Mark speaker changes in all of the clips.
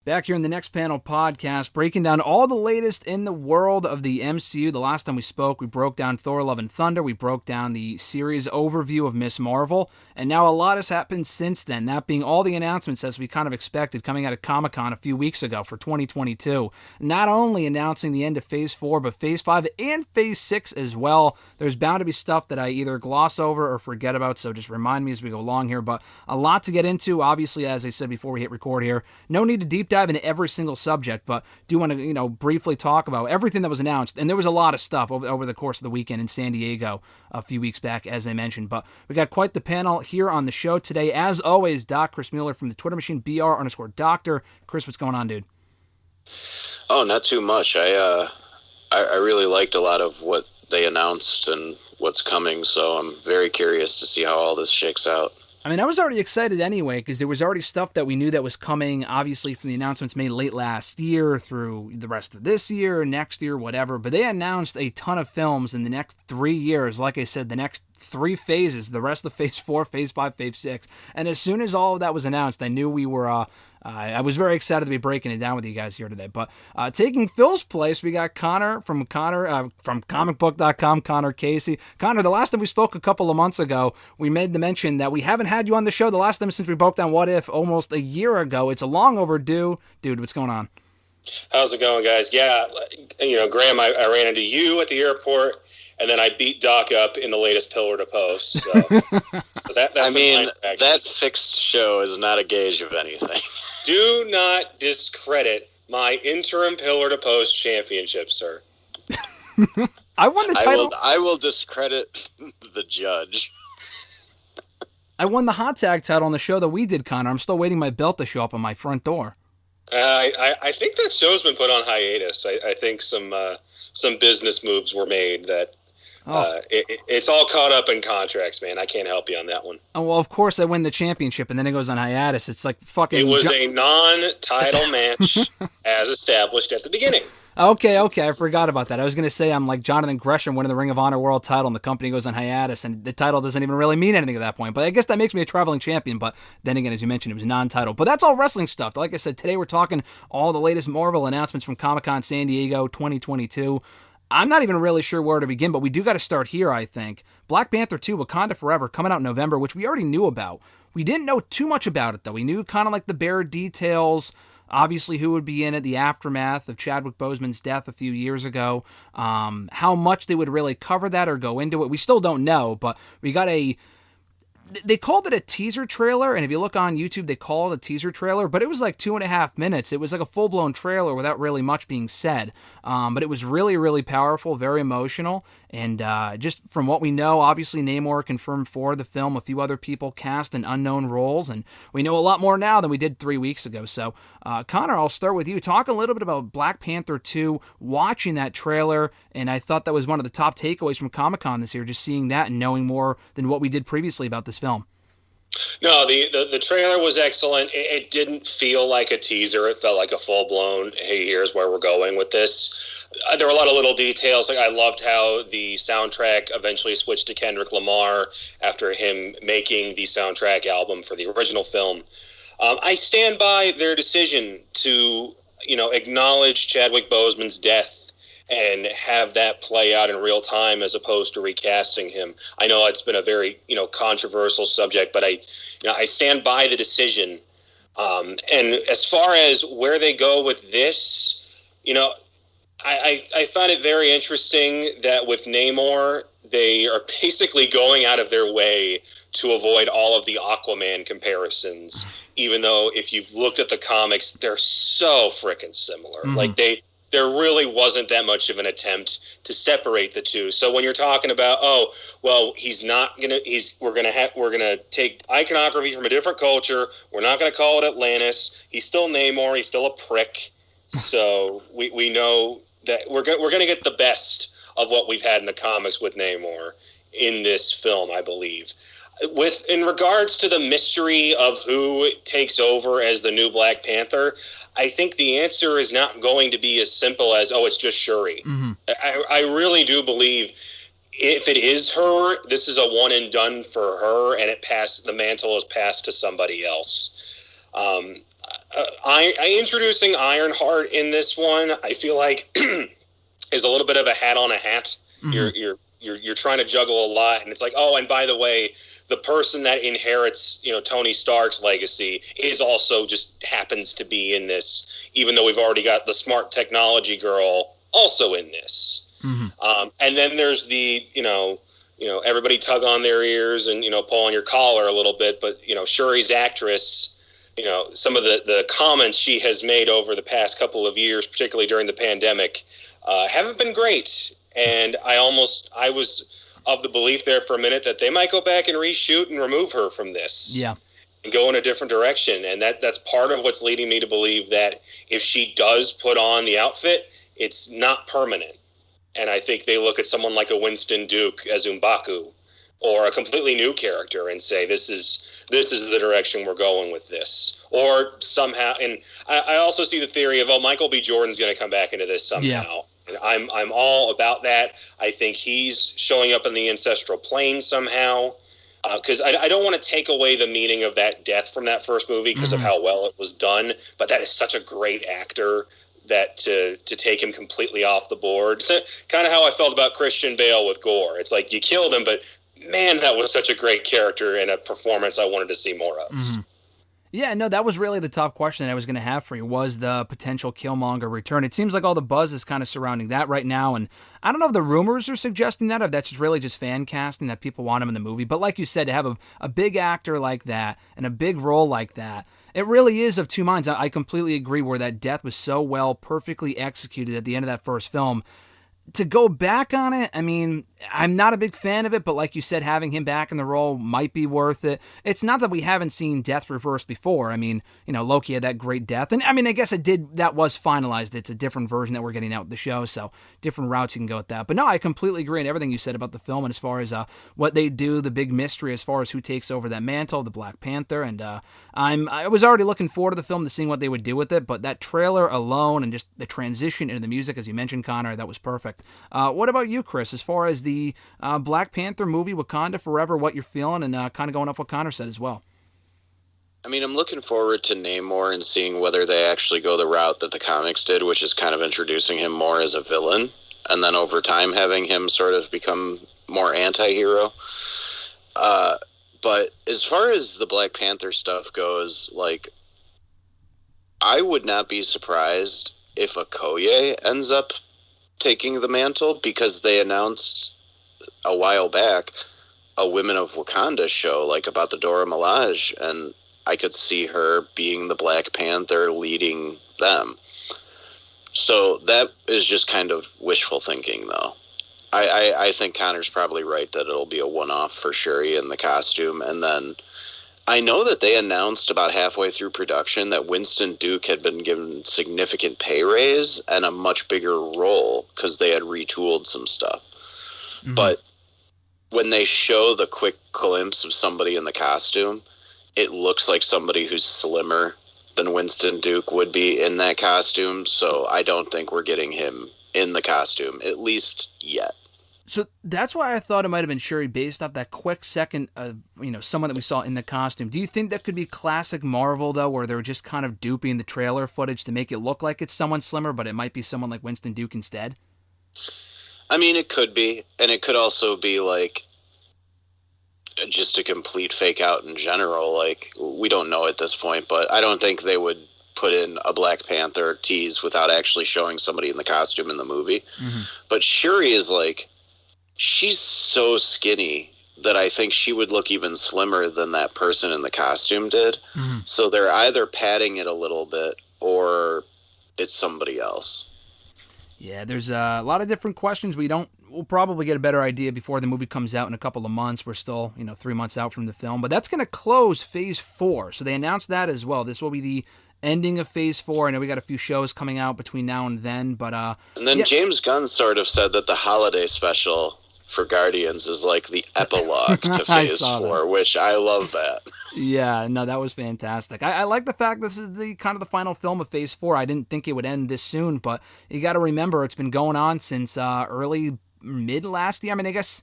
Speaker 1: Back here in the Next Panel podcast, breaking down all the latest in the world of the MCU. The last time we spoke, we broke down Thor Love and Thunder. We broke down the series overview of Miss Marvel. And now a lot has happened since then, that being all the announcements as we kind of expected coming out of Comic-Con a few weeks ago for 2022. Not only announcing the end of Phase 4, but Phase 5 and Phase 6 as well. There's bound to be stuff that I either gloss over or forget about, so just remind me as we go along here. But a lot to get into, obviously, as I said before we hit record here. No need to deep dive into every single subject, but do want to, briefly talk about everything that was announced. And there was a lot of stuff over the course of the weekend in San Diego a few weeks back, as I mentioned. But we got quite the panel here on the show today. As always, Doc Chris Muller from the Twitter machine, BR_Doctor. Chris, what's going on, dude?
Speaker 2: Oh, not too much. I really liked a lot of what they announced and what's coming, so I'm very curious to see how all this shakes out.
Speaker 1: I mean, I was already excited anyway, because there was already stuff that we knew that was coming, obviously, from the announcements made late last year through the rest of this year, next year, whatever. But they announced a ton of films in the next 3 years. Like I said, the next 3 phases, the rest of Phase 4, Phase 5, Phase 6. And as soon as all of that was announced, I knew we were... I was very excited to be breaking it down with you guys here today. But taking Phil's place, we got Connor from comicbook.com, Connor Casey. Connor, the last time we spoke a couple of months ago, we made the mention that we haven't had you on the show the last time since we broke down What If almost a year ago. It's a long overdue. Dude, what's going on?
Speaker 3: How's it going, guys? Yeah, Graham, I ran into you at the airport, and then I beat Doc up in the latest Pillar to Post. So,
Speaker 2: that fixed show is not a gauge of anything.
Speaker 3: Do not discredit my interim Pillar to Post championship, sir.
Speaker 1: I won the title.
Speaker 2: I will discredit the judge.
Speaker 1: I won the hot tag title on the show that we did, Connor. I'm still waiting my belt to show up on my front door.
Speaker 3: I think that show's been put on hiatus. I think some business moves were made that it's all caught up in contracts, man. I can't help you on that one.
Speaker 1: Oh, well, of course I win the championship, and then it goes on hiatus. It's like fucking...
Speaker 3: It was a non-title match as established at the beginning.
Speaker 1: Okay, I forgot about that. I was going to say I'm like Jonathan Gresham winning the Ring of Honor World title, and the company goes on hiatus, and the title doesn't even really mean anything at that point. But I guess that makes me a traveling champion. But then again, as you mentioned, it was non-title. But that's all wrestling stuff. Like I said, today we're talking all the latest Marvel announcements from Comic-Con San Diego 2022. I'm not even really sure where to begin, but we do got to start here, I think. Black Panther 2, Wakanda Forever, coming out in November, which we already knew about. We didn't know too much about it, though. We knew kind of like the bare details, obviously who would be in it, the aftermath of Chadwick Boseman's death a few years ago, how much they would really cover that or go into it. We still don't know, but we got they called it a teaser trailer, and if you look on YouTube, they call it a teaser trailer, but it was like 2.5 minutes. It was like a full-blown trailer without really much being said, but it was really, really powerful, very emotional, and just from what we know, obviously Namor confirmed for the film, a few other people cast in unknown roles, and we know a lot more now than we did 3 weeks ago. So, Connor, I'll start with you. Talk a little bit about Black Panther 2, watching that trailer, and I thought that was one of the top takeaways from Comic-Con this year, just seeing that and knowing more than what we did previously about this film.
Speaker 3: No, the trailer was excellent. It didn't feel like a teaser. It felt like a full-blown, hey, here's where we're going with this. There were a lot of little details. Like I loved how the soundtrack eventually switched to Kendrick Lamar after him making the soundtrack album for the original film. I stand by their decision to, acknowledge Chadwick Boseman's death and have that play out in real time as opposed to recasting him. I know it's been a very, controversial subject, but I stand by the decision. And as far as where they go with this, I find it very interesting that with Namor, they are basically going out of their way to avoid all of the Aquaman comparisons, even though if you've looked at the comics, they're so freaking similar. Mm-hmm. Like there really wasn't that much of an attempt to separate the two. So when you're talking about, we're gonna take iconography from a different culture. We're not gonna call it Atlantis. He's still Namor. He's still a prick. So we know that we're gonna get the best of what we've had in the comics with Namor in this film, I believe. In regards to the mystery of who takes over as the new Black Panther, I think the answer is not going to be as simple as, it's just Shuri. Mm-hmm. I really do believe if it is her, this is a one and done for her, and the mantle is passed to somebody else. Introducing Ironheart in this one, I feel like is a little bit of a hat on a hat. Mm-hmm. You're trying to juggle a lot, and it's like, oh, and by the way, the person that inherits, Tony Stark's legacy is also just happens to be in this, even though we've already got the smart technology girl also in this. Mm-hmm. And then there's the, everybody tug on their ears and, pull on your collar a little bit, but, Shuri's actress, some of the comments she has made over the past couple of years, particularly during the pandemic, haven't been great. And I was of the belief there for a minute that they might go back and reshoot and remove her from this.
Speaker 1: Yeah.
Speaker 3: And go in a different direction. And that's part of what's leading me to believe that if she does put on the outfit, it's not permanent. And I think they look at someone like a Winston Duke as M'Baku, or a completely new character, and say, this is the direction we're going with this. Or somehow, and I also see the theory of, Michael B. Jordan's going to come back into this somehow. Yeah. And I'm all about that. I think he's showing up in the ancestral plane somehow, because I don't want to take away the meaning of that death from that first movie because of how well it was done. But that is such a great actor that to take him completely off the board. Kind of how I felt about Christian Bale with Gore. It's like, you killed him, but man, that was such a great character and a performance I wanted to see more of.
Speaker 1: Mm-hmm. Yeah, no, that was really the top question that I was going to have for you, was the potential Killmonger return. It seems like all the buzz is kind of surrounding that right now, and I don't know if the rumors are suggesting that, or if that's really just fan casting that people want him in the movie. But like you said, to have a big actor like that and a big role like that, it really is of two minds. I completely agree where that death was so well, perfectly executed at the end of that first film. To go back on it, I mean, I'm not a big fan of it, but like you said, having him back in the role might be worth it. It's not that we haven't seen death reversed before. I mean, Loki had that great death. And I mean, I guess that was finalized. It's a different version that we're getting out with the show, so different routes you can go with that. But no, I completely agree on everything you said about the film, and as far as what they do, the big mystery as far as who takes over that mantle, the Black Panther, and I was already looking forward to the film, to seeing what they would do with it, but that trailer alone and just the transition into the music, as you mentioned, Connor, that was perfect. What about you, Chris, as far as the Black Panther movie, Wakanda Forever, what you're feeling, and kind of going off what Connor said as well?
Speaker 2: I mean, I'm looking forward to Namor and seeing whether they actually go the route that the comics did, which is kind of introducing him more as a villain, and then over time having him sort of become more anti-hero. But as far as the Black Panther stuff goes, like, I would not be surprised if Okoye ends up taking the mantle, because they announced a while back a Women of Wakanda show, like, about the Dora Milaje, and I could see her being the Black Panther leading them. So that is just kind of wishful thinking, though. I think Connor's probably right that it'll be a one-off for Shuri in the costume. And then I know that they announced about halfway through production that Winston Duke had been given significant pay raise and a much bigger role because they had retooled some stuff. Mm-hmm. But when they show the quick glimpse of somebody in the costume, it looks like somebody who's slimmer than Winston Duke would be in that costume. So I don't think we're getting him in the costume, at least yet.
Speaker 1: So that's why I thought it might have been Shuri, based off that quick second of, someone that we saw in the costume. Do you think that could be classic Marvel, though, where they're just kind of duping the trailer footage to make it look like it's someone slimmer, but it might be someone like Winston Duke instead?
Speaker 2: I mean, it could be. And it could also be, like, just a complete fake out in general. Like, we don't know at this point, but I don't think they would put in a Black Panther tease without actually showing somebody in the costume in the movie. Mm-hmm. But Shuri is, like, she's so skinny that I think she would look even slimmer than that person in the costume did. Mm-hmm. So they're either padding it a little bit or it's somebody else.
Speaker 1: Yeah, there's a lot of different questions. We'll probably get a better idea before the movie comes out in a couple of months. We're still, 3 months out from the film, but that's going to close Phase 4. So they announced that as well. This will be the ending of Phase 4. I know we got a few shows coming out between now and then, but
Speaker 2: and then James Gunn sort of said that the holiday special for Guardians is like the epilogue to Phase 4, which I love that.
Speaker 1: Yeah, no, that was fantastic. I like the fact this is the kind of the final film of Phase 4. I didn't think it would end this soon, but you got to remember it's been going on since mid last year. I mean, I guess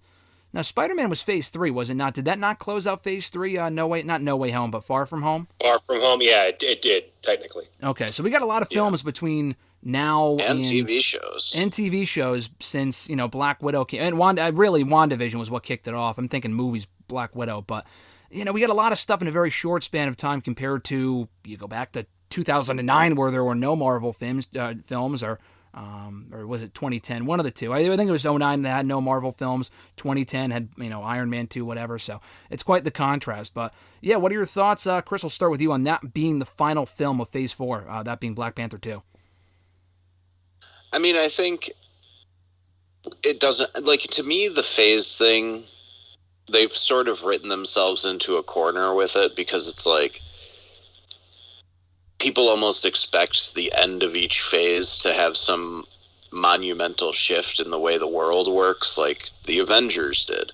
Speaker 1: Now, Spider-Man was Phase 3, was it not? Did that not close out Phase 3? Not No Way Home, but Far From Home?
Speaker 3: Far From Home, yeah, it did, technically.
Speaker 1: Okay, so we got a lot of films between now
Speaker 2: and TV shows.
Speaker 1: And TV shows since, Black Widow came. And WandaVision was what kicked it off. I'm thinking movies, Black Widow. But, we got a lot of stuff in a very short span of time compared to, you go back to 2009 where there were no Marvel films or was it 2010? One of the two. I think it was 2009 that had no Marvel films. 2010 had, Iron Man 2, whatever. So it's quite the contrast. But yeah, what are your thoughts, Chris? We'll start with you on that being the final film of Phase 4, that being Black Panther 2.
Speaker 2: I mean, I think it doesn't, to me, the phase thing, they've sort of written themselves into a corner with it because it's people almost expect the end of each phase to have some monumental shift in the way the world works, like the Avengers did.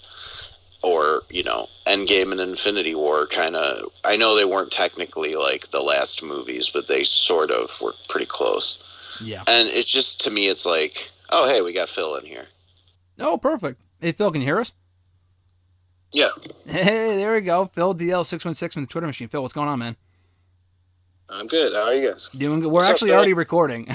Speaker 2: Or, Endgame and Infinity War kind of... I know they weren't technically like the last movies, but they sort of were pretty close.
Speaker 1: Yeah.
Speaker 2: And it's just, to me, it's oh, hey, we got Phil in here.
Speaker 1: Oh, perfect. Hey, Phil, can you hear us?
Speaker 3: Yeah.
Speaker 1: Hey, there we go. Phil DL616 from the Twitter machine. Phil, what's going on, man?
Speaker 3: I'm good. How are you guys?
Speaker 1: Doing good. We're actually already recording.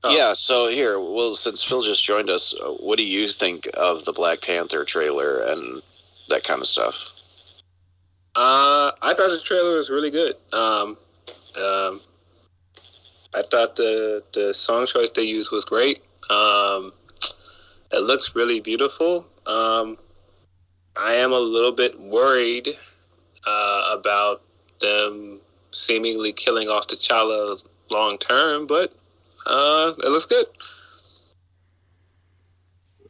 Speaker 2: Yeah, so here, since Phil just joined us, what do you think of the Black Panther trailer and that kind of stuff?
Speaker 4: I thought the trailer was really good. I thought the song choice they used was great. It looks really beautiful. I am a little bit worried about them seemingly killing off T'Challa long term, but it looks good.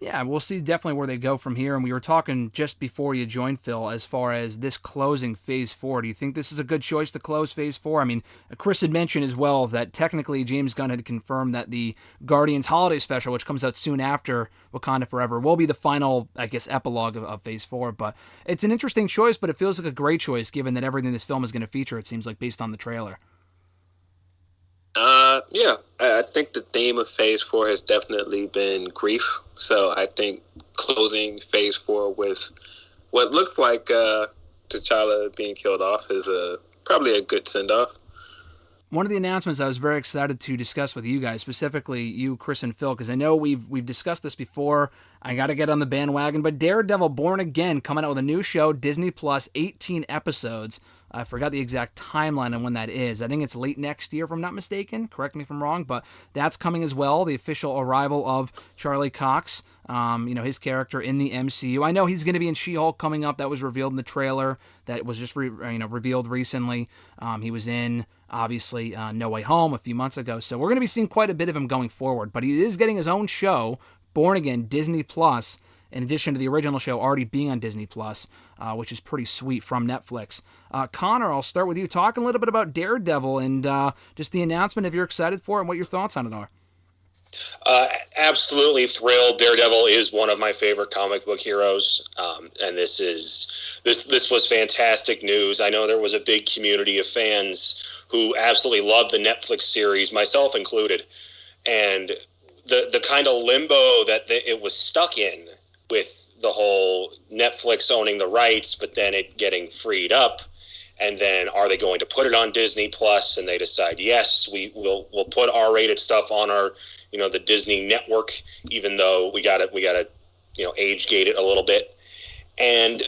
Speaker 1: Yeah, we'll see definitely where they go from here. And we were talking just before you joined, Phil, as far as this closing Phase 4. Do you think this is a good choice to close Phase 4? I mean, Chris had mentioned as well that technically James Gunn had confirmed that the Guardians Holiday Special, which comes out soon after Wakanda Forever, will be the final, I guess, epilogue of Phase 4. But it's an interesting choice, but it feels like a great choice given that everything this film is going to feature, it seems like, based on the trailer.
Speaker 4: Yeah, I think the theme of Phase 4 has definitely been grief. So I think closing Phase 4 with what looks like T'Challa being killed off is probably a good send-off.
Speaker 1: One of the announcements I was very excited to discuss with you guys, specifically you, Chris, and Phil, because I know we've discussed this before. I got to get on the bandwagon, but Daredevil Born Again coming out with a new show, Disney Plus, 18 episodes. I forgot the exact timeline on when that is. I think it's late next year, if I'm not mistaken. Correct me if I'm wrong, but that's coming as well. The official arrival of Charlie Cox, his character in the MCU. I know he's going to be in She-Hulk coming up. That was revealed in the trailer. That was just revealed recently. He was in, obviously, No Way Home a few months ago. So we're going to be seeing quite a bit of him going forward. But he is getting his own show, Born Again, Disney Plus, in addition to the original show already being on Disney Plus, which is pretty sweet from Netflix. Connor, I'll start with you. Talking a little bit about Daredevil and just the announcement, if you're excited for it, and what your thoughts on it are.
Speaker 3: Absolutely thrilled. Daredevil is one of my favorite comic book heroes, and this was fantastic news. I know there was a big community of fans who absolutely loved the Netflix series, myself included, and the kind of limbo that it was stuck in with the whole Netflix owning the rights, but then it getting freed up. And then are they going to put it on Disney Plus? And they decide, yes, we'll put R-rated stuff on our, the Disney network, even though we gotta age gate it a little bit. And,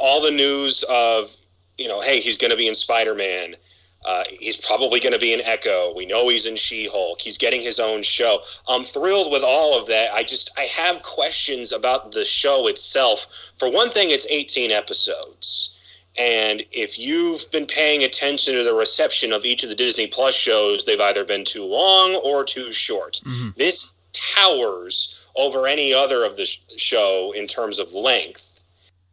Speaker 3: all the news of, hey, he's going to be in Spider-Man. He's probably going to be in Echo. We know he's in She-Hulk. He's getting his own show. I'm thrilled with all of that. I have questions about the show itself. For one thing, it's 18 episodes. And if you've been paying attention to the reception of each of the Disney Plus shows, they've either been too long or too short. Mm-hmm. This towers over any other of the show in terms of length.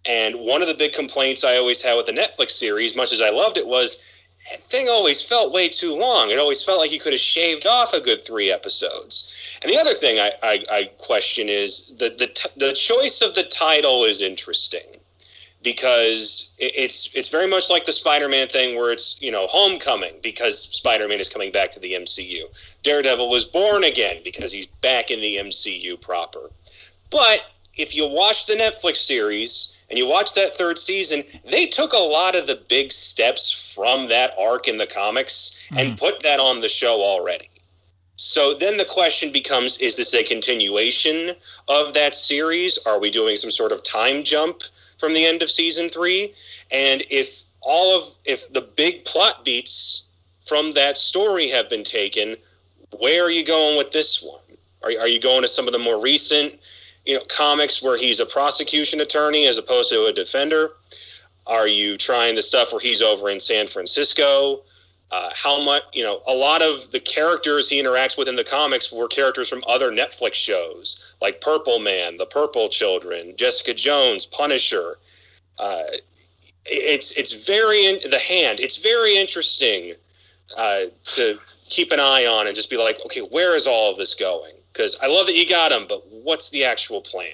Speaker 3: And one of the big complaints I always had with the Netflix series, much as I loved it, was that thing always felt way too long. It always felt like you could have shaved off a good 3 episodes. And the other thing I question is the choice of the title is interesting. Because it's very much like the Spider-Man thing where it's, Homecoming because Spider-Man is coming back to the MCU. Daredevil was Born Again because he's back in the MCU proper. But if you watch the Netflix series and you watch that third season, they took a lot of the big steps from that arc in the comics and put that on the show already. So then the question becomes, is this a continuation of that series? Are we doing some sort of time jump from the end of season 3? And if the big plot beats from that story have been taken, where are you going with this one? Are you going to some of the more recent, comics where he's a prosecution attorney as opposed to a defender? Are you trying the stuff where he's over in San Francisco? How much, a lot of the characters he interacts with in the comics were characters from other Netflix shows, like Purple Man, The Purple Children, Jessica Jones, Punisher. It's very interesting to keep an eye on and just be like, okay, where is all of this going? Because I love that you got him, but what's the actual plan?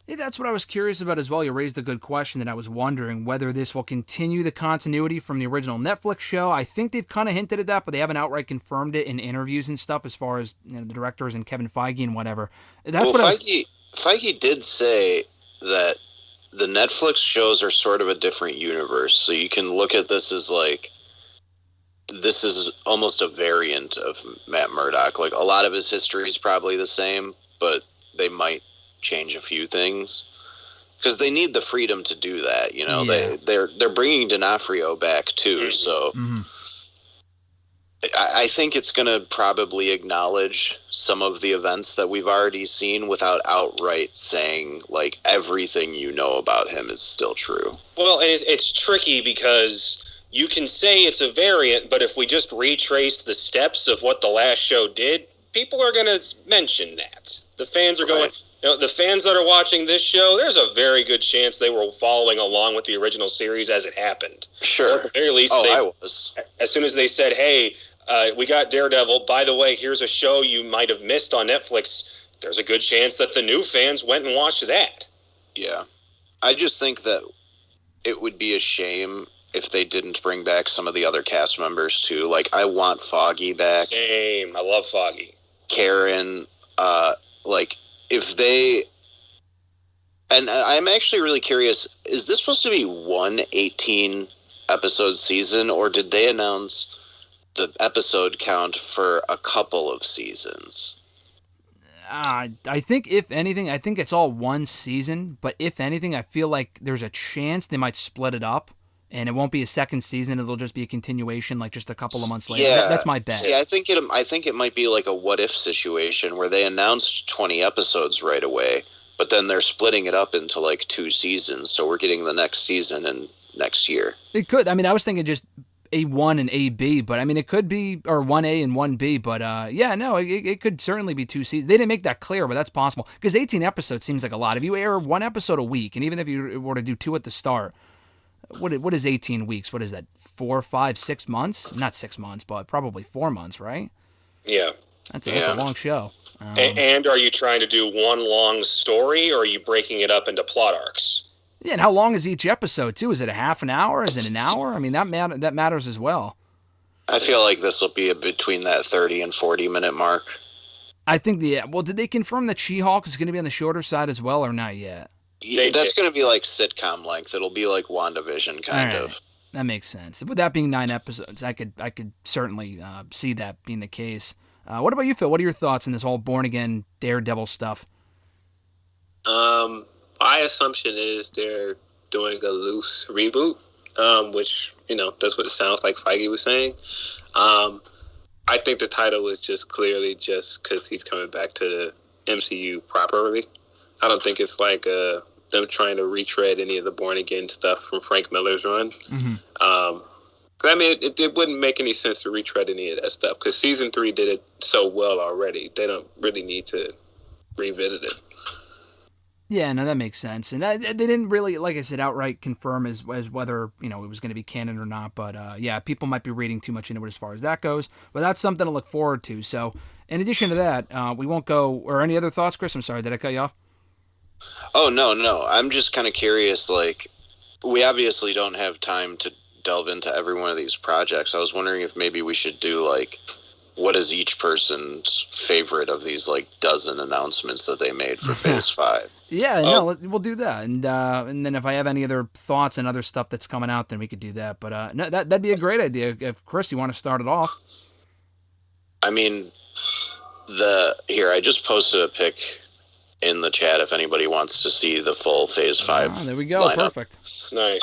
Speaker 1: Yeah, that's what I was curious about as well. You raised a good question that I was wondering whether this will continue the continuity from the original Netflix show. I think they've kind of hinted at that, but they haven't outright confirmed it in interviews and stuff as far as the directors and Kevin Feige and whatever.
Speaker 2: Feige did say that the Netflix shows are sort of a different universe, so you can look at this as like, this is almost a variant of Matt Murdock. Like, a lot of his history is probably the same, but they might change a few things because they need the freedom to do that. They're bringing D'Onofrio back too, so I think it's going to probably acknowledge some of the events that we've already seen without outright saying like everything about him is still true.
Speaker 3: Well, and it's tricky because you can say it's a variant, but if we just retrace the steps of what the last show did, people are going to mention that. The fans are going, the fans that are watching this show, there's a very good chance they were following along with the original series as it happened.
Speaker 2: Sure.
Speaker 3: Or at the very least,
Speaker 2: I was.
Speaker 3: As soon as they said, hey, we got Daredevil, by the way, here's a show you might have missed on Netflix, there's a good chance that the new fans went and watched that.
Speaker 2: Yeah. I just think that it would be a shame if they didn't bring back some of the other cast members too. Like, I want Foggy back.
Speaker 3: Same. I love Foggy.
Speaker 2: Karen, if they... And I'm actually really curious, is this supposed to be one 18-episode season, or did they announce the episode count for a couple of seasons?
Speaker 1: I think, if anything, it's all one season, but if anything, I feel like there's a chance they might split it up, and it won't be a second season, it'll just be a continuation, like just a couple of months later.
Speaker 2: Yeah.
Speaker 1: That's my bet.
Speaker 2: Yeah, I think it might be like a what-if situation where they announced 20 episodes right away, but then they're splitting it up into like 2 seasons, so we're getting the next season in next year.
Speaker 1: It could. I mean, I was thinking just A1 and AB, but I mean, it could be, or 1A and 1B, but it could certainly be 2 seasons. They didn't make that clear, but that's possible, because 18 episodes seems like a lot. If you air 1 episode a week, and even if you were to do 2 at the start, what is 18 weeks? What is that, 4, 5, 6 months? Not 6 months, but probably 4 months, right?
Speaker 3: Yeah.
Speaker 1: That's a long show.
Speaker 3: And are you trying to do one long story, or are you breaking it up into plot arcs?
Speaker 1: Yeah, and how long is each episode, too? Is it a half an hour? Is it an hour? I mean, that matters as well.
Speaker 2: I feel like this will be between that 30 and 40-minute mark.
Speaker 1: I think did they confirm that She-Hulk is going to be on the shorter side as well, or not yet?
Speaker 2: Yeah, that's going to be like sitcom length. It'll be like WandaVision kind of.
Speaker 1: That makes sense. With that being 9 episodes, I could certainly see that being the case. What about you, Phil? What are your thoughts on this whole born-again Daredevil stuff?
Speaker 4: My assumption is they're doing a loose reboot, which, that's what it sounds like Feige was saying. I think the title is just clearly just because he's coming back to the MCU properly. I don't think it's like them trying to retread any of the born-again stuff from Frank Miller's run.
Speaker 1: Mm-hmm.
Speaker 4: I mean, it wouldn't make any sense to retread any of that stuff because Season 3 did it so well already. They don't really need to revisit it.
Speaker 1: Yeah, no, that makes sense. And they didn't really, like I said, outright confirm as whether, it was going to be canon or not. But, people might be reading too much into it as far as that goes. But that's something to look forward to. So, in addition to that, we won't go... Or any other thoughts, Chris? I'm sorry, did I cut you off?
Speaker 2: Oh, no. I'm just kind of curious, like, we obviously don't have time to delve into every one of these projects. I was wondering if maybe we should do, like, what is each person's favorite of these like dozen announcements that they made for Phase 5.
Speaker 1: Yeah, no, we'll do that, and then if I have any other thoughts and other stuff that's coming out, then we could do that. But no, that'd be a great idea. If Chris, you want to start it off?
Speaker 2: I mean, I just posted a pic in the chat if anybody wants to see the full Phase 5.
Speaker 1: Oh, there we go.
Speaker 2: Lineup.
Speaker 1: Perfect.
Speaker 3: Nice.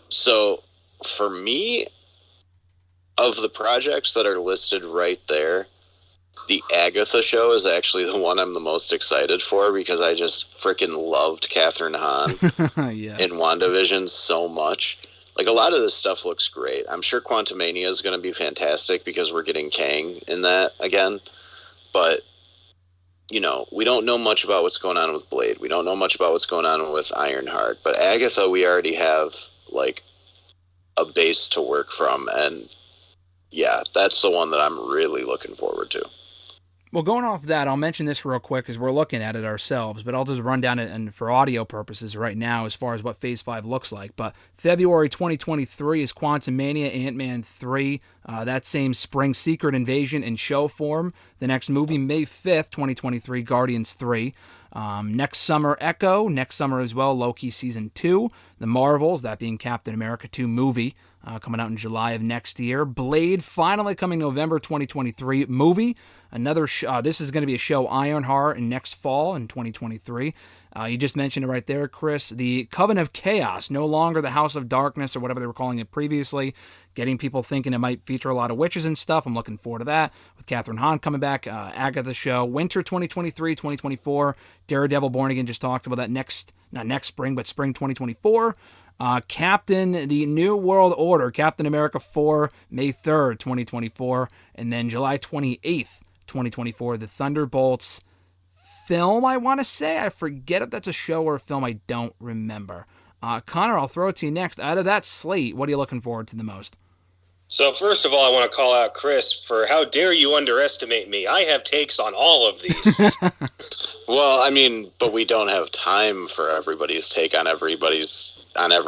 Speaker 2: So for me, of the projects that are listed right there, the Agatha show is actually the one I'm the most excited for because I just freaking loved Catherine Hahn
Speaker 1: Yeah.
Speaker 2: in WandaVision so much. Like, a lot of this stuff looks great. I'm sure Quantumania is going to be fantastic because we're getting Kang in that again. But, you know, we don't know much about what's going on with Blade. We don't know much about what's going on with Ironheart. But Agatha, we already have, like, a base to work from. And, yeah, that's the one that I'm really looking forward to.
Speaker 1: Well, going off that, I'll mention this real quick because we're looking at it ourselves, but I'll just run down it and for audio purposes right now as far as what Phase 5 looks like. But February 2023 is Quantumania, Ant-Man 3, that same spring Secret Invasion in show form. The next movie, May 5th, 2023, Guardians 3. Next summer, Echo. Next summer as well, Loki Season 2. The Marvels, that being Captain America 2 movie, coming out in July of next year. Blade, finally coming November 2023, movie. Another this is going to be a show, Ironheart, in next fall in 2023. You just mentioned it right there, Chris. The Coven of Chaos, no longer the House of Darkness or whatever they were calling it previously. Getting people thinking it might feature a lot of witches and stuff. I'm looking forward to that. With Catherine Hahn coming back, Agatha show, winter 2023, 2024. Daredevil Born Again, just talked about that not next spring, but spring 2024. Captain, the New World Order, Captain America 4, May 3rd, 2024. And then July 28th, 2024, the Thunderbolts film, I want to say. I forget if that's a show or a film. I don't remember. Connor, I'll throw it to you next. Out of that slate, what are you looking forward to the most?
Speaker 3: So first of all, I want to call out Chris for how dare you underestimate me. I have takes on all of these.
Speaker 2: Well, I mean, but we don't have time for everybody's take on every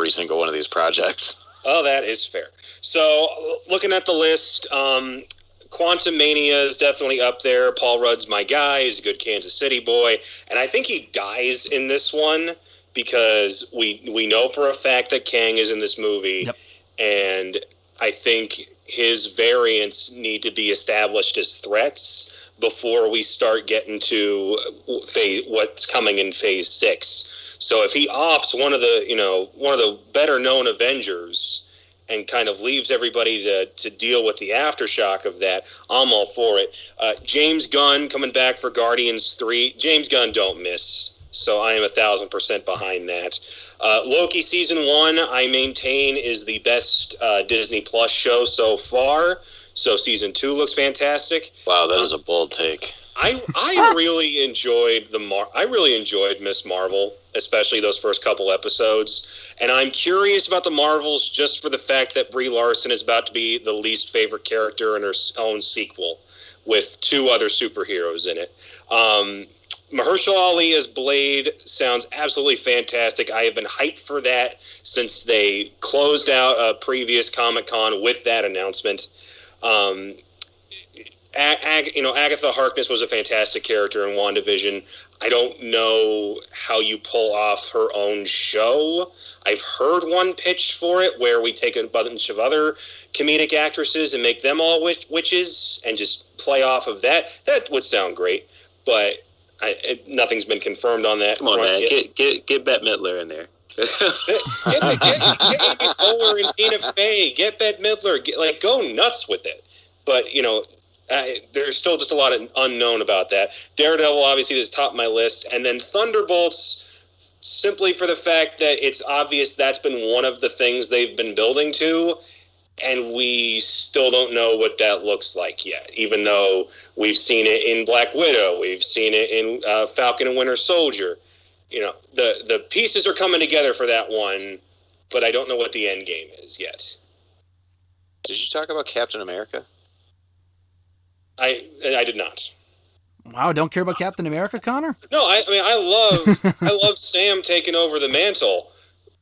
Speaker 2: single one of these projects.
Speaker 3: Oh, that is fair. So looking at the list, Quantumania is definitely up there. Paul Rudd's my guy. He's a good Kansas City boy. And I think he dies in this one because we know for a fact that Kang is in this movie.
Speaker 1: Yep.
Speaker 3: And I think his variants need to be established as threats before we start getting to what's coming in Phase 6. So if he offs one of the better known Avengers and kind of leaves everybody to deal with the aftershock of that, I'm all for it. James Gunn coming back for Guardians 3. James Gunn don't miss. So I am 1,000% behind that. Loki Season 1, I maintain, is the best Disney Plus show so far. So Season 2 looks fantastic.
Speaker 2: Wow, that is a bold take.
Speaker 3: I really enjoyed Miss Marvel, especially those first couple episodes. And I'm curious about the Marvels just for the fact that Brie Larson is about to be the least favorite character in her own sequel with 2 other superheroes in it. Mahershala Ali as Blade sounds absolutely fantastic. I have been hyped for that since they closed out a previous Comic-Con with that announcement. Agatha Harkness was a fantastic character in WandaVision. I don't know how you pull off her own show. I've heard one pitch for it where we take a bunch of other comedic actresses and make them all witches and just play off of that. That would sound great, but nothing's been confirmed on that.
Speaker 4: Come on, man. Get Bette Midler in there.
Speaker 3: Get Amy Poehler and Tina Fey. Get Bette Midler. Go nuts with it. But, there's still just a lot of unknown about that. Daredevil, obviously, is top of my list. And then Thunderbolts, simply for the fact that it's obvious that's been one of the things they've been building to. And we still don't know what that looks like yet, even though we've seen it in Black Widow. We've seen it in Falcon and Winter Soldier. The pieces are coming together for that one, but I don't know what the end game is yet.
Speaker 2: Did you talk about Captain America?
Speaker 3: I did not.
Speaker 1: Wow, don't care about Captain America, Connor?
Speaker 3: No, I love Sam taking over the mantle.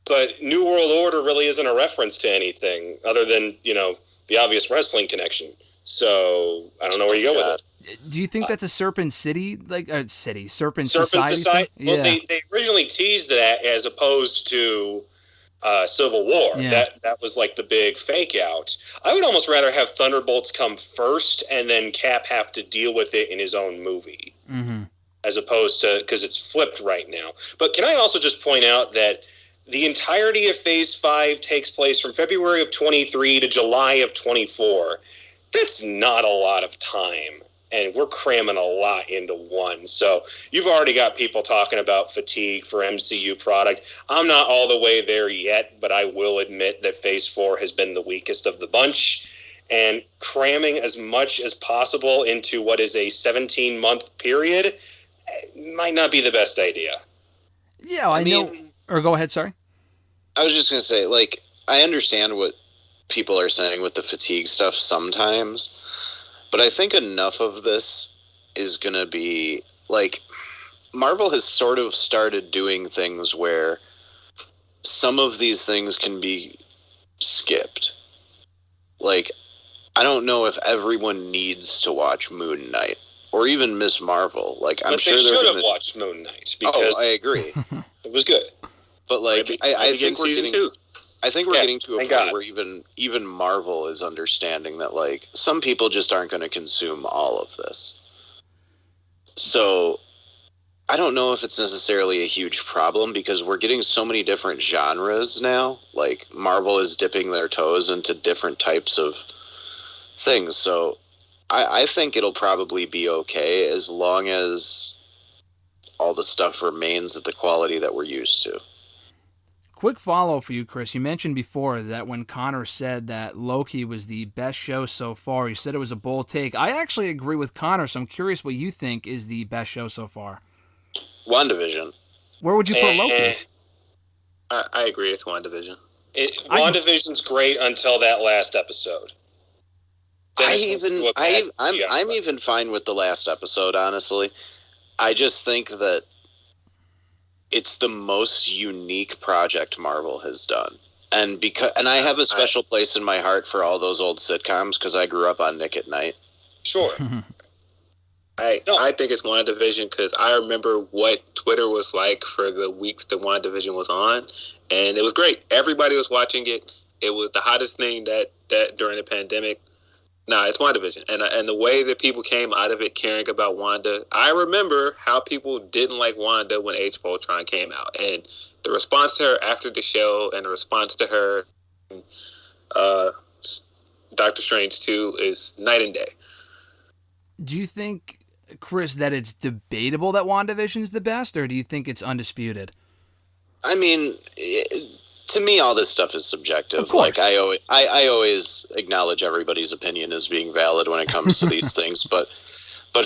Speaker 3: But New World Order really isn't a reference to anything other than, the obvious wrestling connection. So I don't know where you go with it.
Speaker 1: Do you think that's a Serpent City, Serpent
Speaker 3: Society?
Speaker 1: Thing?
Speaker 3: Well,
Speaker 1: Yeah.
Speaker 3: they originally teased that as opposed to Civil War.
Speaker 1: Yeah.
Speaker 3: That was like the big fake out. I would almost rather have Thunderbolts come first and then Cap have to deal with it in his own movie, as opposed to, because it's flipped right now. But can I also just point out that the entirety of Phase 5 takes place from February of 23 to July of 24. That's not a lot of time, and we're cramming a lot into one. So you've already got people talking about fatigue for MCU product. I'm not all the way there yet, but I will admit that Phase 4 has been the weakest of the bunch, and cramming as much as possible into what is a 17-month period might not be the best idea.
Speaker 1: Yeah, I know. Or go ahead, sorry.
Speaker 2: I was just going to say, like, I understand what people are saying with the fatigue stuff sometimes, but I think enough of this is going to be, like, Marvel has sort of started doing things where some of these things can be skipped. Like, I don't know if everyone needs to watch Moon Knight or even Miss Marvel. Like, I'm sure
Speaker 3: they
Speaker 2: they're
Speaker 3: should have watched Moon Knight because
Speaker 2: I agree.
Speaker 3: it was good.
Speaker 2: But like, I think we're getting
Speaker 4: two.
Speaker 2: I think we're getting to a point where even Marvel is understanding that, like, some people just aren't going to consume all of this. So I don't know if it's necessarily a huge problem because we're getting so many different genres now. Like, Marvel is dipping their toes into different types of things. So I think it'll probably be okay as long as all the stuff remains at the quality that we're used to.
Speaker 1: Quick follow for you, Chris. You mentioned before that when Connor said that Loki was the best show so far, he said it was a bold take. I actually agree with Connor, so I'm curious what you think is the best show so far.
Speaker 2: WandaVision.
Speaker 1: Where would you put Loki?
Speaker 4: I agree. It's WandaVision.
Speaker 3: WandaVision's great until that last episode.
Speaker 2: I'm even fine with the last episode, honestly. I just think that it's the most unique project Marvel has done. And I have a special place in my heart for all those old sitcoms because I grew up on Nick at Night.
Speaker 3: Sure.
Speaker 4: I think it's WandaVision because I remember what Twitter was like for the weeks that WandaVision was on, and it was great. Everybody was watching it. It was the hottest thing that during the pandemic. It's WandaVision. And the way that people came out of it caring about Wanda, I remember how people didn't like Wanda when Age of Ultron came out. And the response to her after the show and the response to her Doctor Strange 2 is night and day.
Speaker 1: Do you think, Chris, that it's debatable that WandaVision's the best, or do you think it's undisputed?
Speaker 2: I mean, to me, all this stuff is subjective.
Speaker 1: Of course.
Speaker 2: Like, I always acknowledge everybody's opinion as being valid when it comes to these things. But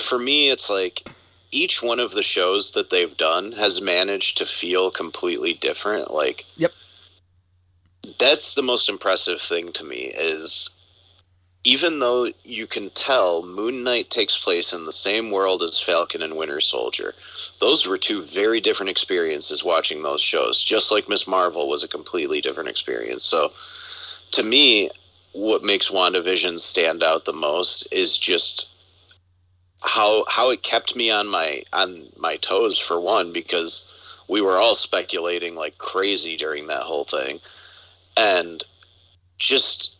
Speaker 2: for me, it's like each one of the shows that they've done has managed to feel completely different. Like,
Speaker 1: yep.
Speaker 2: That's the most impressive thing to me is even though you can tell Moon Knight takes place in the same world as Falcon and Winter Soldier, those were two very different experiences watching those shows, just like Miss Marvel was a completely different experience. So to me, what makes WandaVision stand out the most is just how it kept me on my toes, for one, because we were all speculating like crazy during that whole thing. And just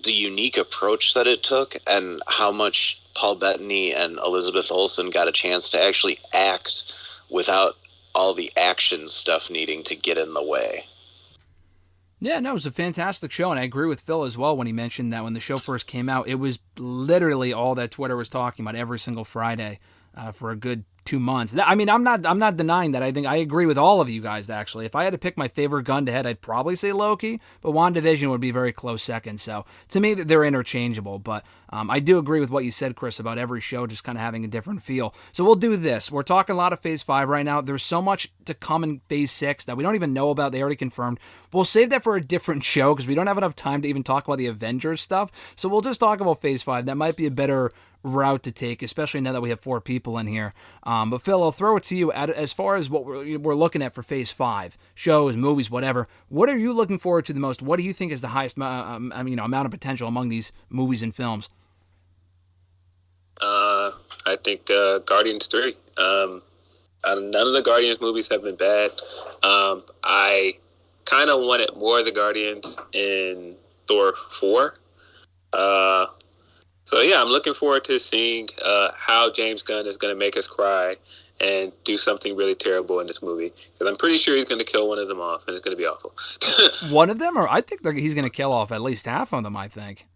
Speaker 2: the unique approach that it took and how much Paul Bettany and Elizabeth Olsen got a chance to actually act without all the action stuff needing to get in the way.
Speaker 1: Yeah, no, it was a fantastic show, and I agree with Phil as well when he mentioned that when the show first came out, it was literally all that Twitter was talking about every single Friday for a good 2 months. I mean, I'm not denying that. I agree with all of you guys, actually. If I had to pick my favorite gun to head, I'd probably say Loki, but WandaVision would be a very close second. So to me, they're interchangeable, but I do agree with what you said, Chris, about every show just kind of having a different feel. So we'll do this. We're talking a lot of Phase 5 right now. There's so much to come in Phase 6 that we don't even know about. They already confirmed. We'll save that for a different show because we don't have enough time to even talk about the Avengers stuff. So we'll just talk about Phase 5. That might be a better route to take, especially now that we have 4 people in here. But Phil, I'll throw it to you. As far as what we're looking at for Phase 5, shows, movies, whatever, what are you looking forward to the most? What do you think is the highest amount of potential among these movies and films?
Speaker 4: I think Guardians 3. None of the Guardians movies have been bad. I kind of wanted more of the Guardians in Thor 4. So yeah, I'm looking forward to seeing how James Gunn is going to make us cry and do something really terrible in this movie. Because I'm pretty sure he's going to kill one of them off, and it's going to be awful.
Speaker 1: One of them, or I think he's going to kill off at least half of them. I think.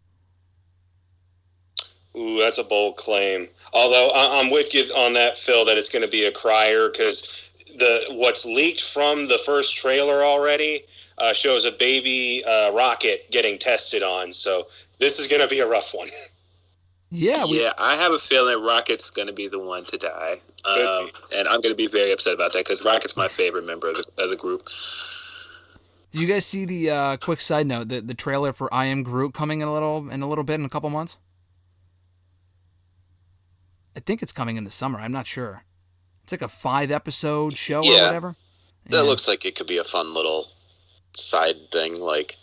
Speaker 3: Ooh, that's a bold claim. Although I'm with you on that, Phil, that it's going to be a crier because what's leaked from the first trailer already shows a baby rocket getting tested on. So this is going to be a rough one.
Speaker 1: Yeah,
Speaker 4: I have a feeling Rocket's going to be the one to die, and I'm going to be very upset about that because Rocket's my favorite member of the group.
Speaker 1: Did you guys see the quick side note, the trailer for I Am Groot coming in a little bit in a couple months? I think it's coming in the summer. I'm not sure. It's like a 5-episode show or whatever.
Speaker 2: That looks like it could be a fun little side thing. Like,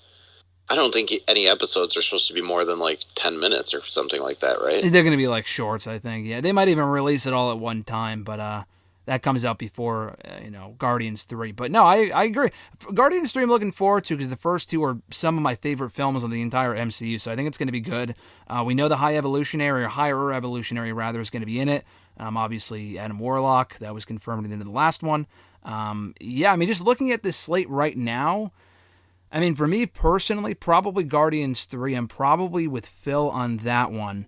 Speaker 2: I don't think any episodes are supposed to be more than like 10 minutes or something like that, right?
Speaker 1: They're going to be like shorts, I think. Yeah, they might even release it all at one time, but that comes out before Guardians 3. But no, I agree. Guardians 3 I'm looking forward to because the first two are some of my favorite films of the entire MCU, so I think it's going to be good. We know the Higher Evolutionary is going to be in it. Obviously, Adam Warlock, that was confirmed at the end of the last one. Just looking at this slate right now, I mean, for me personally, probably Guardians 3. I'm probably with Phil on that one.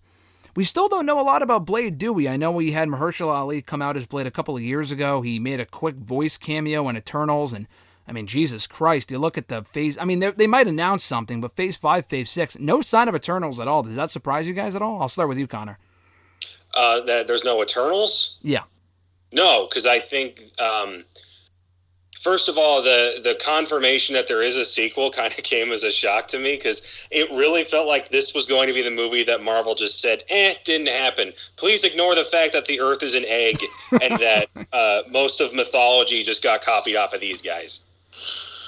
Speaker 1: We still don't know a lot about Blade, do we? I know we had Mahershala Ali come out as Blade a couple of years ago. He made a quick voice cameo in Eternals, and I mean, Jesus Christ, you look at the phase. I mean, they might announce something, but Phase 5, Phase 6, no sign of Eternals at all. Does that surprise you guys at all? I'll start with you, Connor.
Speaker 3: That there's no Eternals?
Speaker 1: Yeah.
Speaker 3: No, because I think... First of all, the confirmation that there is a sequel kind of came as a shock to me because it really felt like this was going to be the movie that Marvel just said, didn't happen. Please ignore the fact that the Earth is an egg and that most of mythology just got copied off of these guys.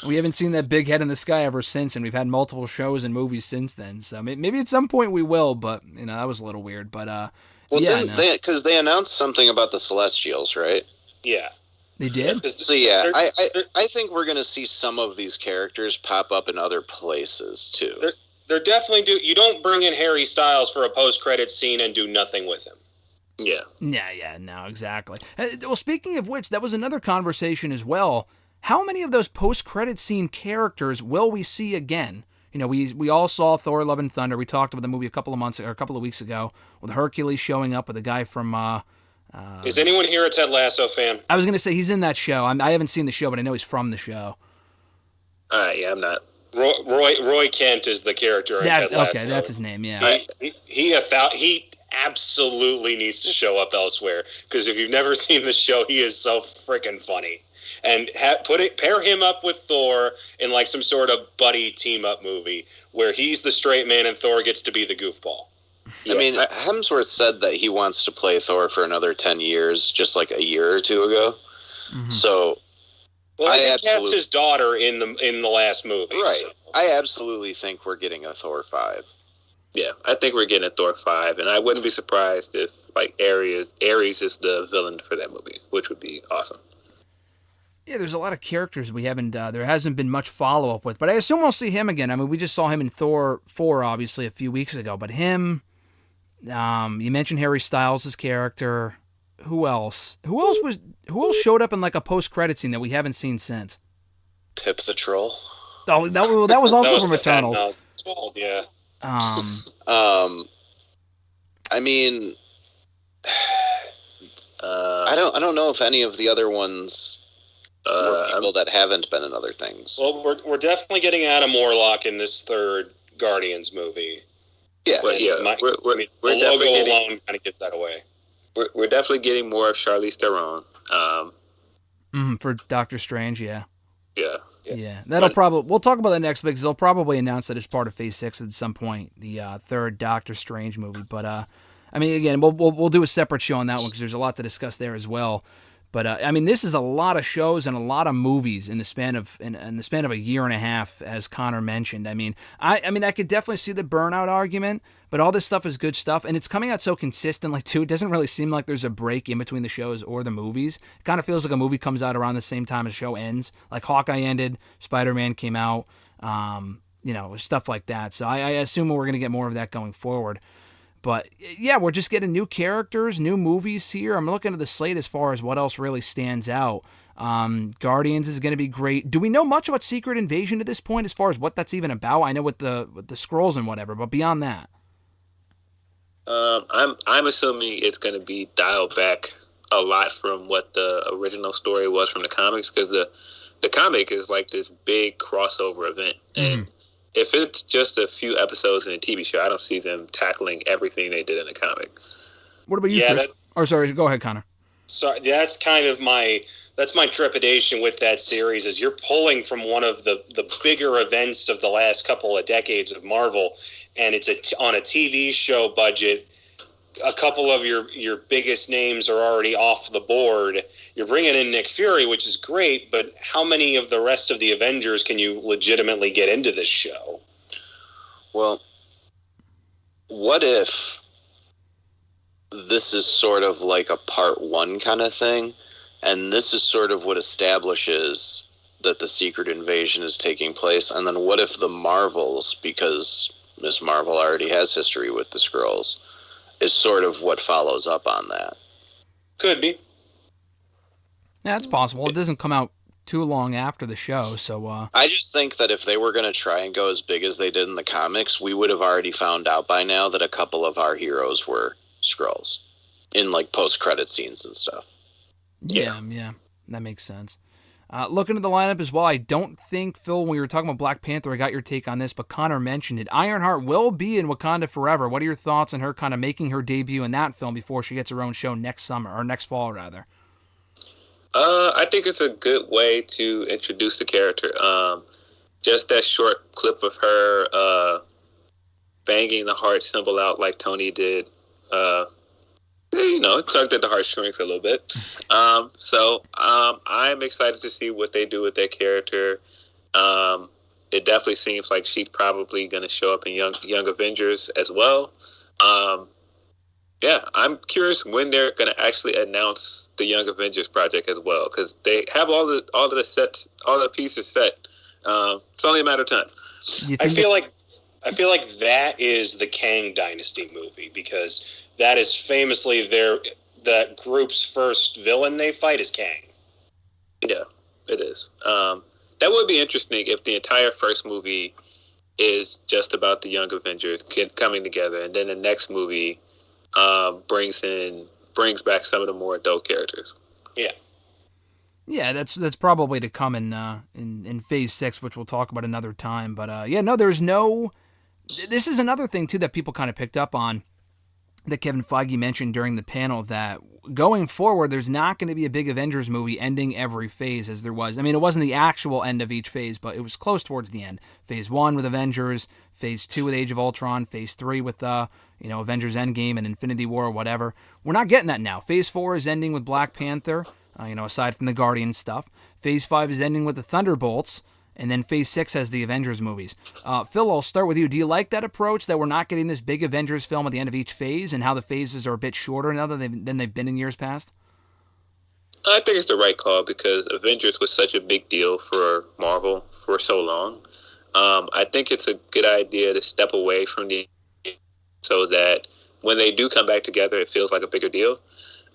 Speaker 1: We haven't seen that big head in the sky ever since, and we've had multiple shows and movies since then. So maybe at some point we will, but that was a little weird. But
Speaker 2: because they announced something about the Celestials, right?
Speaker 3: Yeah.
Speaker 1: They did?
Speaker 2: So yeah, I think we're going to see some of these characters pop up in other places too.
Speaker 3: They're definitely you don't bring in Harry Styles for a post-credits scene and do nothing with him.
Speaker 2: Yeah.
Speaker 1: Yeah, no, exactly. Well, speaking of which, that was another conversation as well. How many of those post-credits scene characters will we see again? We all saw Thor: Love and Thunder. We talked about the movie a couple of weeks ago with Hercules showing up with a guy from
Speaker 3: is anyone here a Ted Lasso fan?
Speaker 1: I was going to say he's in that show. I haven't seen the show, but I know he's from the show.
Speaker 4: Yeah, I'm not.
Speaker 3: Roy Kent is the character in Ted Lasso.
Speaker 1: Okay, that's his name, yeah.
Speaker 3: He absolutely needs to show up elsewhere, because if you've never seen the show, he is so freaking funny. And pair him up with Thor in like some sort of buddy team-up movie where he's the straight man and Thor gets to be the goofball.
Speaker 2: I mean, Hemsworth said that he wants to play Thor for another 10 years, just like a year or two ago. Mm-hmm. So,
Speaker 3: I cast his daughter in the last movie.
Speaker 2: Right.
Speaker 3: So.
Speaker 2: I absolutely think we're getting a Thor 5.
Speaker 4: Yeah, I think we're getting a Thor 5, and I wouldn't be surprised if like Ares is the villain for that movie, which would be awesome.
Speaker 1: Yeah, there's a lot of characters we haven't, there hasn't been much follow-up with, but I assume we'll see him again. I mean, we just saw him in Thor 4, obviously, a few weeks ago, but him, you mentioned Harry Styles' character. Who else showed up in like a post-credit scene that we haven't seen since?
Speaker 2: Pip the Troll.
Speaker 1: Oh, that was also from Eternals.
Speaker 3: Yeah.
Speaker 2: I mean, I don't know if any of the other ones were people that haven't been in other things.
Speaker 3: Well, we're definitely getting Adam Warlock in this third Guardians movie.
Speaker 2: Yeah,
Speaker 3: the logo alone kind of gives that away.
Speaker 4: We're definitely getting more of Charlize Theron.
Speaker 1: For Doctor Strange, yeah.
Speaker 4: Yeah.
Speaker 1: We'll talk about that next week because they'll probably announce that as part of Phase 6 at some point, the third Doctor Strange movie. But I mean, again, we'll do a separate show on that one because there's a lot to discuss there as well. But I mean, this is a lot of shows and a lot of movies in the span of a year and a half, as Connor mentioned. I mean, I could definitely see the burnout argument, but all this stuff is good stuff, and it's coming out so consistently too. It doesn't really seem like there's a break in between the shows or the movies. It kind of feels like a movie comes out around the same time as the show ends. Like Hawkeye ended, Spider-Man came out, stuff like that. So I assume we're going to get more of that going forward. But yeah, we're just getting new characters, new movies here. I'm looking at the slate as far as what else really stands out. Guardians is going to be great. Do we know much about Secret Invasion at this point as far as what that's even about? I know with the scrolls and whatever, but beyond that.
Speaker 4: I'm assuming it's going to be dialed back a lot from what the original story was from the comics, because the comic is like this big crossover event. And if it's just a few episodes in a TV show, I don't see them tackling everything they did in the comic.
Speaker 1: What about you, Chris? Sorry, go ahead, Connor.
Speaker 3: So that's kind of my trepidation with that series, is you're pulling from one of the bigger events of the last couple of decades of Marvel, and it's on a TV show budget. A couple of your biggest names are already off the board. You're bringing in Nick Fury, which is great, but how many of the rest of the Avengers can you legitimately get into this show?
Speaker 2: Well, what if this is sort of like a part one kind of thing, and this is sort of what establishes that the Secret Invasion is taking place, and then what if the Marvels, because Ms. Marvel already has history with the Skrulls, is sort of what follows up on that?
Speaker 3: Could be.
Speaker 1: Yeah, it's possible. It doesn't come out too long after the show, so...
Speaker 2: I just think that if they were going to try and go as big as they did in the comics, we would have already found out by now that a couple of our heroes were Skrulls in, like, post-credit scenes and stuff.
Speaker 1: Yeah, that makes sense. Looking at the lineup as well, I don't think, Phil, when we were talking about Black Panther, I got your take on this, but Connor mentioned it. Ironheart will be in Wakanda Forever. What are your thoughts on her kind of making her debut in that film before she gets her own show next summer, or next fall, rather?
Speaker 4: I think it's a good way to introduce the character. Just that short clip of her banging the heart symbol out like Tony did, tugged at the heartstrings a little bit. So I'm excited to see what they do with that character. It definitely seems like she's probably going to show up in Young Avengers as well. I'm curious when they're going to actually announce the Young Avengers project as well, because they have all the pieces set. It's only a matter of time.
Speaker 3: I feel like that is the Kang Dynasty movie, because that is famously that group's first villain they fight is Kang.
Speaker 4: Yeah, it is. That would be interesting if the entire first movie is just about the Young Avengers coming together, and then the next movie brings back some of the more adult characters.
Speaker 1: Yeah, that's probably to come in Phase 6, which we'll talk about another time. But this is another thing too that people kind of picked up on, that Kevin Feige mentioned during the panel, that going forward, there's not going to be a big Avengers movie ending every phase as there was. I mean, it wasn't the actual end of each phase, but it was close towards the end. Phase 1 with Avengers, Phase 2 with Age of Ultron, Phase 3 with Avengers Endgame and Infinity War or whatever. We're not getting that now. Phase 4 is ending with Black Panther, aside from the Guardian stuff. Phase 5 is ending with the Thunderbolts. And then Phase 6 has the Avengers movies. Phil, I'll start with you. Do you like that approach, that we're not getting this big Avengers film at the end of each phase, and how the phases are a bit shorter now than they've been in years past?
Speaker 4: I think it's the right call, because Avengers was such a big deal for Marvel for so long. I think it's a good idea to step away from so that when they do come back together, it feels like a bigger deal.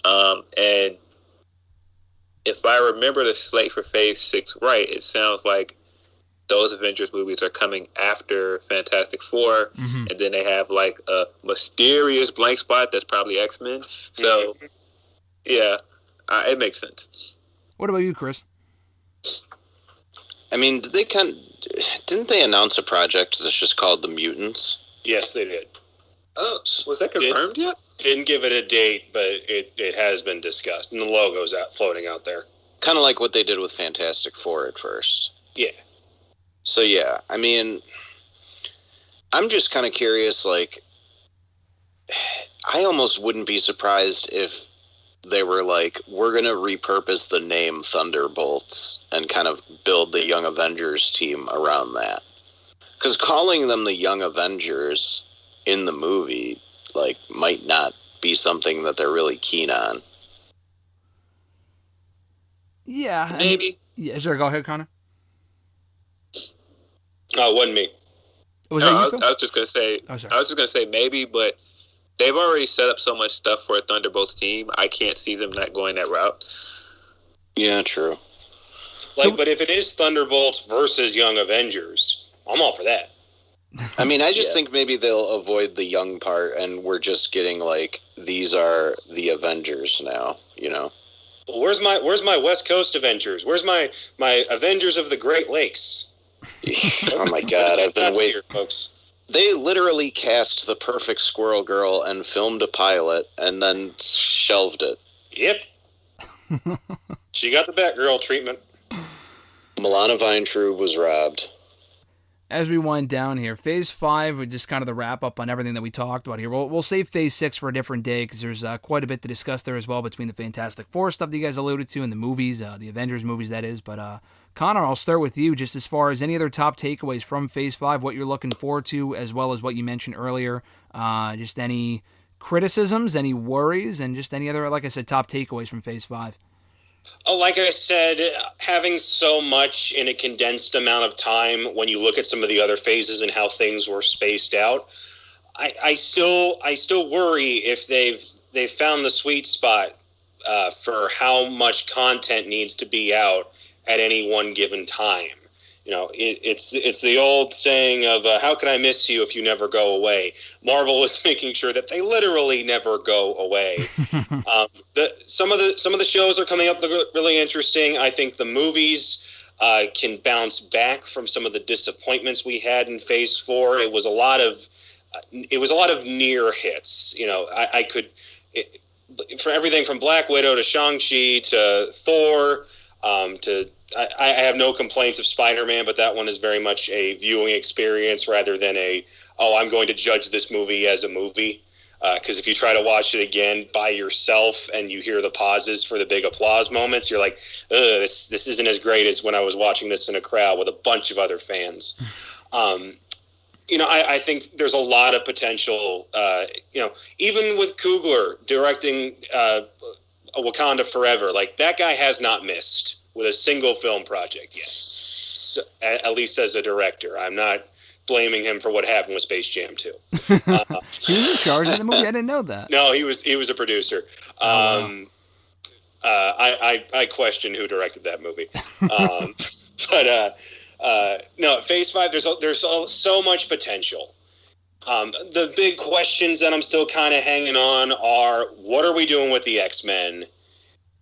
Speaker 4: And if I remember the slate for Phase 6 right, it sounds like those Avengers movies are coming after Fantastic Four, and then they have like a mysterious blank spot that's probably X-Men. So, it makes sense.
Speaker 1: What about you, Chris?
Speaker 2: I mean, didn't they announce a project that's just called the Mutants?
Speaker 3: Yes, they did.
Speaker 4: Oh, was that confirmed yet?
Speaker 3: Didn't give it a date, but it has been discussed, and the logo's floating out there.
Speaker 2: Kind of like what they did with Fantastic Four at first.
Speaker 3: Yeah.
Speaker 2: So, yeah, I mean, I'm just kind of curious, like, I almost wouldn't be surprised if they were like, we're going to repurpose the name Thunderbolts and kind of build the Young Avengers team around that. Because calling them the Young Avengers in the movie, like, might not be something that they're really keen on.
Speaker 1: Yeah.
Speaker 4: Maybe.
Speaker 1: Yeah, sure. Go ahead, Connor.
Speaker 3: Oh, it wasn't me.
Speaker 1: Was
Speaker 4: No,
Speaker 1: that
Speaker 4: I
Speaker 1: you,
Speaker 4: was,
Speaker 1: Phil?
Speaker 4: I was just gonna say.
Speaker 1: Oh, sorry.
Speaker 4: I was just gonna say maybe, but they've already set up so much stuff for a Thunderbolts team. I can't see them not going that route.
Speaker 2: Yeah, true.
Speaker 3: But if it is Thunderbolts versus Young Avengers, I'm all for that.
Speaker 2: I mean, I just think maybe they'll avoid the young part, and we're just getting, like, these are the Avengers now, you know?
Speaker 3: Well, where's my West Coast Avengers? Where's my Avengers of the Great Lakes?
Speaker 2: Oh my God, I've been waiting.
Speaker 3: Here, folks.
Speaker 2: They literally cast the perfect Squirrel Girl and filmed a pilot and then shelved it.
Speaker 3: Yep. She got the Batgirl treatment.
Speaker 2: Milana Weintraub was robbed.
Speaker 1: As we wind down here, Phase 5, with just kind of the wrap-up on everything that we talked about here. We'll save Phase 6 for a different day, because there's quite a bit to discuss there as well between the Fantastic Four stuff that you guys alluded to and the movies, the Avengers movies, that is. But, Connor, I'll start with you, just as far as any other top takeaways from Phase 5, what you're looking forward to, as well as what you mentioned earlier. Just any criticisms, any worries, and just any other, like I said, top takeaways from Phase 5.
Speaker 3: Oh, like I said, having so much in a condensed amount of time, when you look at some of the other phases and how things were spaced out, I still worry if they've found the sweet spot for how much content needs to be out at any one given time. You know, it's the old saying of how can I miss you if you never go away? Marvel is making sure that they literally never go away. Some of the shows are coming up that are really interesting. I think the movies can bounce back from some of the disappointments we had in Phase 4. It was a lot of near hits. You know, for everything from Black Widow to Shang-Chi to Thor to I have no complaints of Spider-Man, but that one is very much a viewing experience rather than I'm going to judge this movie as a movie. Because if you try to watch it again by yourself and you hear the pauses for the big applause moments, you're like, this isn't as great as when I was watching this in a crowd with a bunch of other fans. You know, I think there's a lot of potential. You know, even with Coogler directing Wakanda Forever, like that guy has not missed with a single film project yet, so, at least as a director. I'm not blaming him for what happened with Space Jam 2.
Speaker 1: He was in charge of the movie? I didn't know that.
Speaker 3: No, he was a producer.
Speaker 1: Wow.
Speaker 3: I question who directed that movie. No, Phase 5, there's so much potential. The big questions that I'm still kind of hanging on are, what are we doing with the X-Men?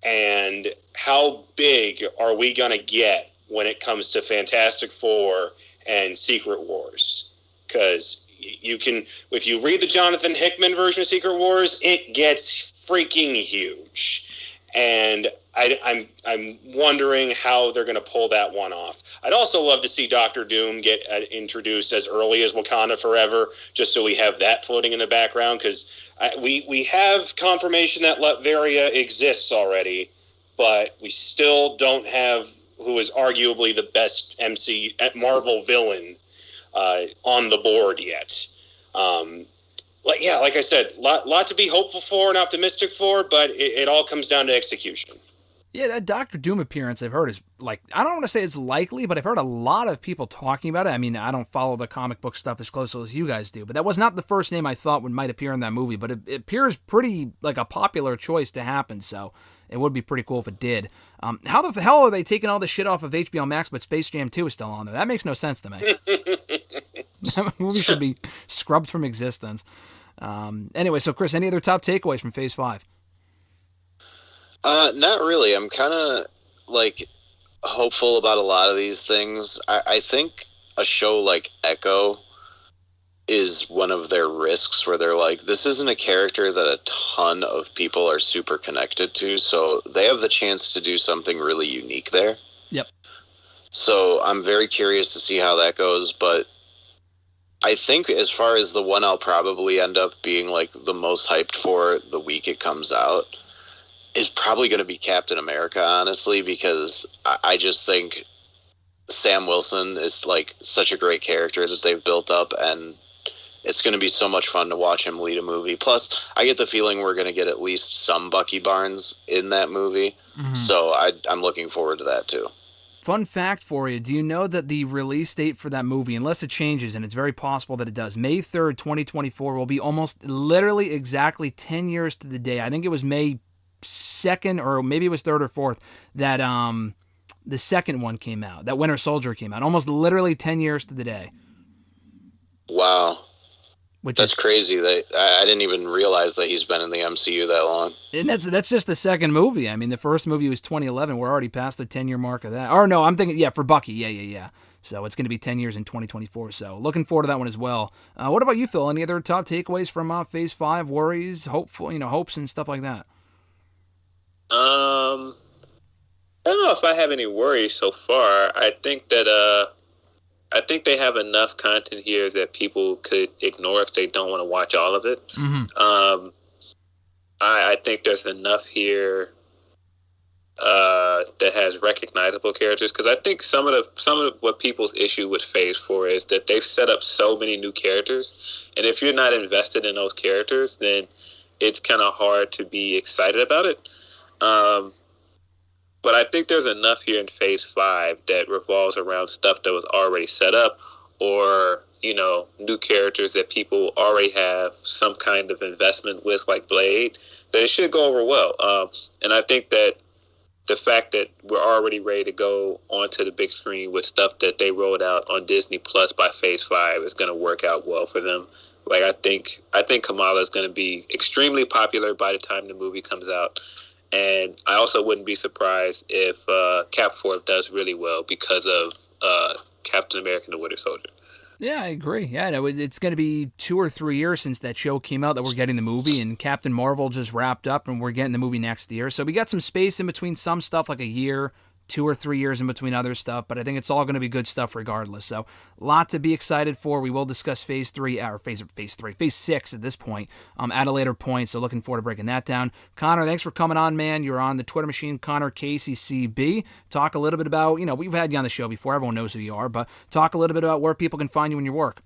Speaker 3: And how big are we going to get when it comes to Fantastic Four and Secret Wars? Because if you read the Jonathan Hickman version of Secret Wars, it gets freaking huge. And I'm wondering how they're going to pull that one off. I'd also love to see Doctor Doom get introduced as early as Wakanda Forever, just so we have that floating in the background, because we have confirmation that Latveria exists already, but we still don't have who is arguably the best Marvel villain on the board yet. Like I said, lot to be hopeful for and optimistic for, but it all comes down to execution.
Speaker 1: Yeah, that Doctor Doom appearance I've heard is, like, I don't want to say it's likely, but I've heard a lot of people talking about it. I mean, I don't follow the comic book stuff as closely as you guys do, but that was not the first name I thought might appear in that movie, but it appears pretty like a popular choice to happen, so it would be pretty cool if it did. How the hell are they taking all the shit off of HBO Max, but Space Jam 2 is still on there? That makes no sense to me. That movie should be scrubbed from existence. Anyway, so Chris, any other top takeaways from Phase 5?
Speaker 2: Not really. I'm kind of, like, hopeful about a lot of these things. I think a show like Echo is one of their risks, where they're like, this isn't a character that a ton of people are super connected to, so they have the chance to do something really unique there.
Speaker 1: Yep.
Speaker 2: So I'm very curious to see how that goes, but I think as far as the one I'll probably end up being, like, the most hyped for the week it comes out is probably going to be Captain America, honestly, because I just think Sam Wilson is like such a great character that they've built up, and it's going to be so much fun to watch him lead a movie. Plus, I get the feeling we're going to get at least some Bucky Barnes in that movie, so I'm looking forward to that too.
Speaker 1: Fun fact for you, do you know that the release date for that movie, unless it changes, and it's very possible that it does, May 3rd, 2024, will be almost literally exactly 10 years to the day. I think it was May 2nd, or maybe it was 3rd or 4th, that the second one came out, that Winter Soldier came out. Almost literally 10 years to the day.
Speaker 2: Wow. That's
Speaker 1: is
Speaker 2: crazy. I didn't even realize that he's been in the MCU that long.
Speaker 1: And that's just the second movie. I mean, the first movie was 2011. We're already past the 10-year mark of that. Or no, I'm thinking, for Bucky. Yeah. So it's going to be 10 years in 2024. So looking forward to that one as well. What about you, Phil? Any other top takeaways from Phase 5, worries, hopes, and stuff like that?
Speaker 4: I don't know if I have any worries so far. I think they have enough content here that people could ignore if they don't want to watch all of it. I think there's enough here that has recognizable characters, because I think some of what people's issue with Phase 4 is that they've set up so many new characters, and if you're not invested in those characters, then it's kind of hard to be excited about it. But I think there's enough here in Phase 5 that revolves around stuff that was already set up, or, new characters that people already have some kind of investment with, like Blade, that it should go over well. And I think that the fact that we're already ready to go onto the big screen with stuff that they rolled out on Disney Plus by Phase 5 is going to work out well for them. Like, I think Kamala is going to be extremely popular by the time the movie comes out. And I also wouldn't be surprised if Cap 4 does really well because of Captain America and the Winter Soldier.
Speaker 1: Yeah, I agree. Yeah, no, it's going to be 2 or 3 years since that show came out that we're getting the movie, and Captain Marvel just wrapped up, and we're getting the movie next year. So we got some space in between some stuff, like a year, 2 or 3 years in between other stuff, but I think it's all going to be good stuff regardless. So a lot to be excited for. We will discuss Phase 6 at this point at a later point, so looking forward to breaking that down. Connor, thanks for coming on, man. You're on the Twitter machine, Connor KCCB. Talk a little bit about, we've had you on the show before, everyone knows who you are, but talk a little bit about where people can find you in your work.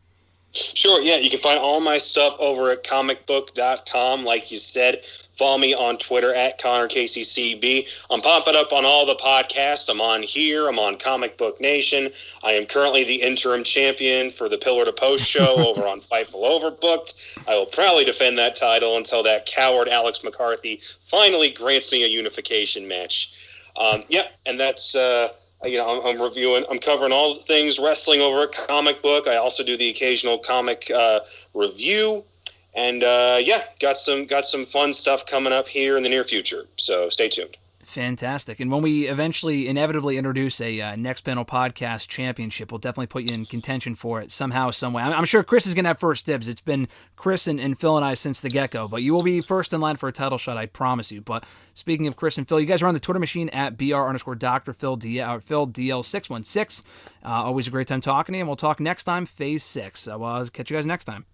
Speaker 3: Sure, yeah, you can find all my stuff over at comicbook.com, like you said. Follow me on Twitter at ConnorKCCB. I'm popping up on all the podcasts. I'm on here. I'm on Comic Book Nation. I am currently the interim champion for the Pillar to Post show over on Fightful Overbooked. I will proudly defend that title until that coward Alex McCarthy finally grants me a unification match. And that's... I'm covering all the things wrestling over at Comic Book. I also do the occasional comic review, and got some fun stuff coming up here in the near future. So stay tuned.
Speaker 1: Fantastic. And when we eventually inevitably introduce a Next Panel Podcast Championship, we'll definitely put you in contention for it somehow, some way. I'm sure Chris is going to have first dibs. It's been Chris and Phil and I since the get-go, but you will be first in line for a title shot, I promise you. But speaking of Chris and Phil, you guys are on the Twitter machine at BR_Dr. Phil DL616. Always a great time talking to you, and we'll talk next time, Phase 6. So I'll catch you guys next time.